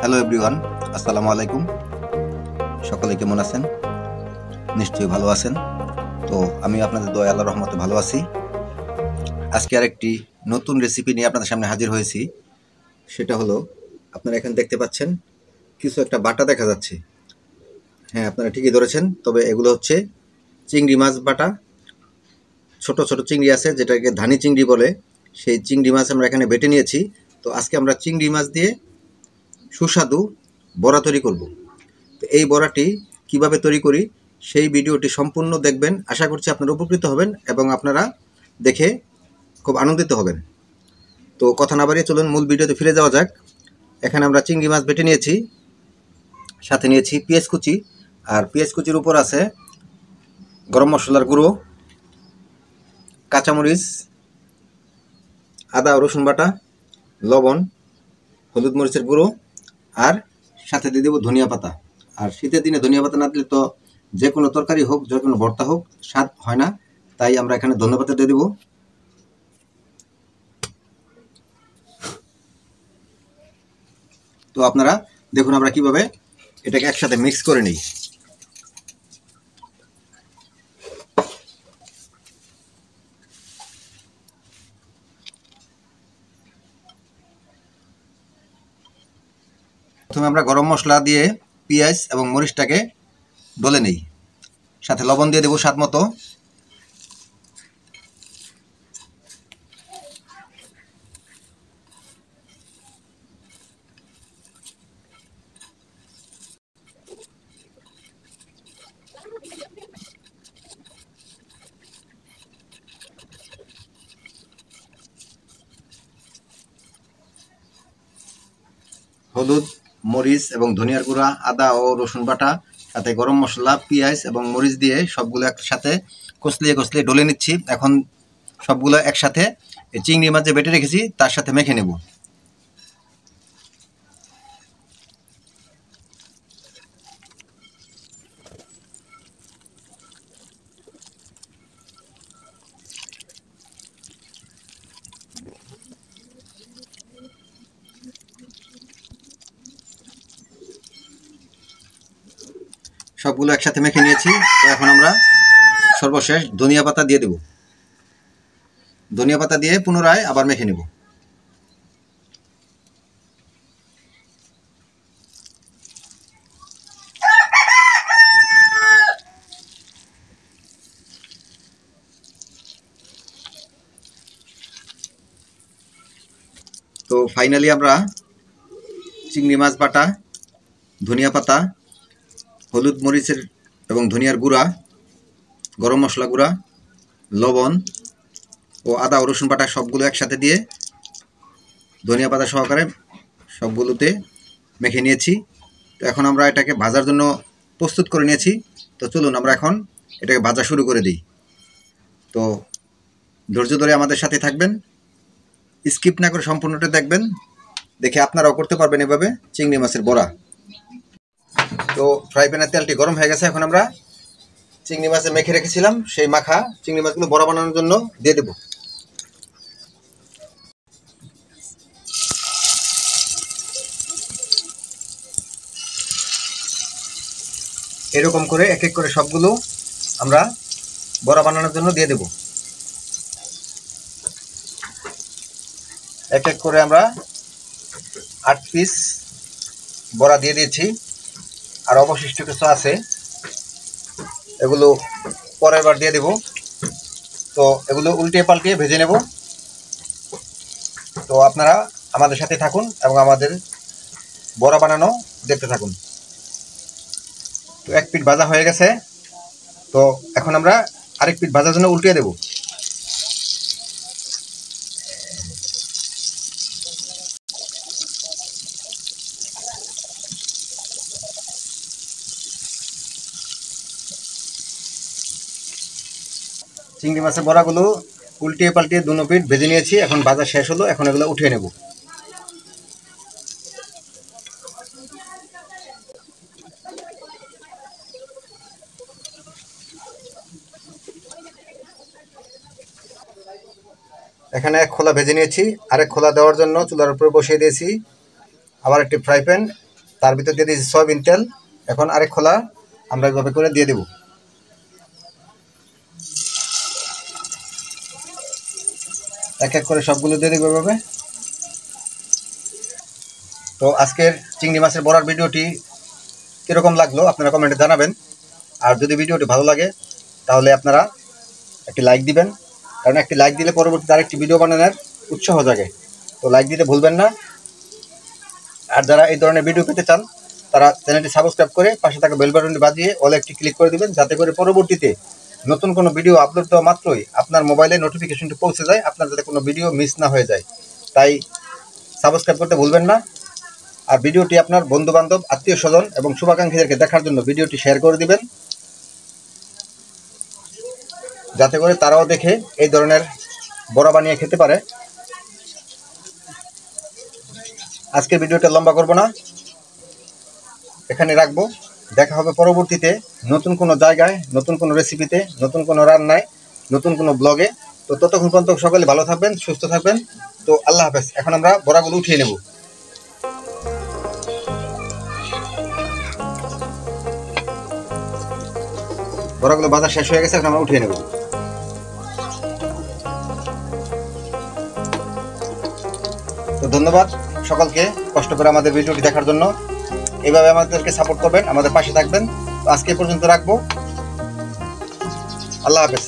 Hello everyone, আসসালামু আলাইকুম। সকলে কেমন আছেন? নিশ্চয়ই ভালো আছেন। তো আমি আপনাদের দয়া আল্লাহর রহমতে ভালো আছি। আজকে আরেকটি নতুন রেসিপি নিয়ে আপনাদের সামনে হাজির হয়েছি। সেটা হলো, আপনারা এখানে দেখতে পাচ্ছেন কিছু একটা বাটা দেখা যাচ্ছে। হ্যাঁ, আপনারা ঠিকই ধরেছেন। তবে এগুলো হচ্ছে চিংড়ি মাছ বাটা। ছোট ছোট চিংড়ি আছে, যেটাকে ধানি চিংড়ি বলে। সেই চিংড়ি মাছ আমরা এখানে বেটে নিয়েছি। তো আজকে আমরা চিংড়ি মাছ দিয়ে সুস্বাদু বড়া তৈরি করব। তো এই বড়াটি কিভাবে তৈরি করি সেই ভিডিওটি সম্পূর্ণ দেখবেন। আশা করছি আপনারা উপকৃত হবেন এবং আপনারা দেখে খুব আনন্দিত হবেন। তো কথা না বাড়িয়ে চলুন মূল ভিডিওতে ফিরে যাওয়া যাক। এখানে আমরা চিংড়ি মাছ বেটে নিয়েছি, সাথে নিয়েছি পেঁয়াজ কুচি, আর পেঁয়াজ কুচির উপর আছে গরম মশলার গুঁড়ো, কাঁচামরিচ, আদা রসুন বাটা, লবণ, হলুদ মরিচের গুঁড়ো, আর সাথে দিয়ে দেবো ধনিয়া পাতা। আর শীতের দিনে ধনিয়া পাতা না দিলে তো যে কোনো তরকারি হোক, যে কোনো ভর্তা হোক, স্বাদ হয় না। তাই আমরা এখানে ধনিয়া পাতা দিয়ে দেবো। তো আপনারা দেখুন আমরা কিভাবে এটাকে একসাথে মিক্স করে নিই। প্রথমে আমরা গরম মশলা দিয়ে পেঁয়াজ এবং মরিচটাকে ডলে নিই, সাথে লবণ দিয়ে দেবো স্বাদ মতো। হলুদ, মরিচ এবং ধনিয়ার গুঁড়া, আদা ও রসুন বাটা, সাথে গরম মশলা, পেঁয়াজ এবং মরিচ দিয়ে সবগুলো একসাথে কষলিয়ে কষলিয়ে ডলে নিচ্ছি। এখন সবগুলো একসাথে চিংড়ি মাছ যে বেটে রেখেছি তার সাথে মেখে নেব। সবগুলো একসাথে মেখে নিয়েছি। তো এখন আমরা সর্বশেষ ধনিয়া পাতা দিয়ে দেব। ধনিয়া পাতা দিয়ে পুনরায় আবার মেখে নেব। তো ফাইনালি আমরা চিংড়ি মাছ বাটা, ধনিয়া পাতা, হলুদ মরিচের এবং ধনিয়ার গুঁড়া, গরম মশলা গুঁড়া, লবণ ও আদা ও রসুন বাটা সবগুলো একসাথে দিয়ে ধনিয়া পাতা সহকারে সবগুলোতে মেখে নিয়েছি। তো এখন আমরা এটাকে ভাজার জন্য প্রস্তুত করে নিয়েছি। তো চলুন আমরা এখন এটাকে ভাজা শুরু করে দিই। তো ধৈর্য ধরে আমাদের সাথে থাকবেন, স্কিপ না করে সম্পূর্ণটা দেখবেন, দেখে আপনারাও করতে পারবেন এভাবে চিংড়ি মাছের বড়া। তো ফ্রাই প্যানের তেলটি গরম হয়ে গেছে। এখন আমরা চিংড়ি মাছে মেখে রেখেছিলাম সেই মাখা চিংড়ি মাছগুলো বড়া বানানোর জন্য দিয়ে দেব। এরকম করে এক এক করে সবগুলো আমরা বড়া বানানোর জন্য দিয়ে দেব। এক এক করে আমরা 8 পিস বড়া দিয়ে দিয়েছি, আর অবশিষ্ট কিছু আছে, এগুলো পরের বার দিয়ে দেব। তো এগুলো উল্টিয়ে পাল্টিয়ে ভেজে নেব। তো আপনারা আমাদের সাথে থাকুন এবং আমাদের বড়া বানানো দেখতে থাকুন। তো এক পিঠ ভাজা হয়ে গেছে, তো এখন আমরা আরেক পিঠ ভাজার জন্য উল্টিয়ে দেব। চিংড়ি মাছের বড়াগুলো উল্টিয়ে পাল্টিয়ে দুনো পিঠ ভেজে নিয়েছি, এখন ভাজা শেষ হলো, এখন এগুলো উঠিয়ে নেব। এখানে এক খোলা ভেজে নিয়েছি, আরেক খোলা দেওয়ার জন্য চুলার উপরে বসিয়ে দিয়েছি আবার একটি ফ্রাই প্যান, তার ভিতর দিয়ে দিয়েছি সয়াবিন তেল। এখন আরেক খোলা আমরা এভাবে করে দিয়ে দেব। এক এক করে সবগুলো দিয়ে দেবো এভাবে। তো আজকের চিংড়ি মাছের বড়ার ভিডিওটি কীরকম লাগলো আপনারা কমেন্টে জানাবেন। আর যদি ভিডিওটি ভালো লাগে তাহলে আপনারা একটি লাইক দিবেন, কারণ একটি লাইক দিলে পরবর্তীতে আরেকটি ভিডিও বানানোর উৎসাহ জাগে। তো লাইক দিতে ভুলবেন না। আর যারা এই ধরনের ভিডিও পেতে চান তারা চ্যানেলটি সাবস্ক্রাইব করে পাশে থাকা বেল বাটনটি বাজিয়ে অল একটি ক্লিক করে দিবেন, যাতে করে পরবর্তীতে নতুন কোনো ভিডিও আপলোড দেওয়া মাত্রই আপনার মোবাইলে নোটিফিকেশনটি পৌঁছে যায়, আপনার যাতে কোনো ভিডিও মিস না হয়ে যায়। তাই সাবস্ক্রাইব করতে ভুলবেন না। আর ভিডিওটি আপনার বন্ধুবান্ধব, আত্মীয় স্বজন এবং শুভাকাঙ্ক্ষীদেরকে দেখার জন্য ভিডিওটি শেয়ার করে দিবেন, যাতে করে তারাও দেখে এই ধরনের বড়া বানিয়ে খেতে পারে। আজকের ভিডিওটা লম্বা করব না, এখানে রাখবো। দেখা হবে পরবর্তীতে নতুন কোনো জায়গায়, নতুন কোনো রেসিপিতে, নতুন কোনো রান্নায়, নতুন কোনো ব্লগে। তো ততক্ষণ পর্যন্ত সকলে ভালো থাকবেন, সুস্থ থাকবেন। তো আল্লাহ হাফেজ। এখন আমরা বড়াগুলো উঠিয়ে নেব। বড়াগুলো ভাজা শেষ হয়ে গেছে, এখন আমরা উঠিয়ে নেব। তো ধন্যবাদ সকলকে কষ্ট করে আমাদের ভিডিওটি দেখার জন্য। এইভাবে আমাদেরকে সাপোর্ট করবেন, আমাদের পাশে থাকবেন। তো আজকে পর্যন্ত রাখবো। আল্লাহ হাফেজ।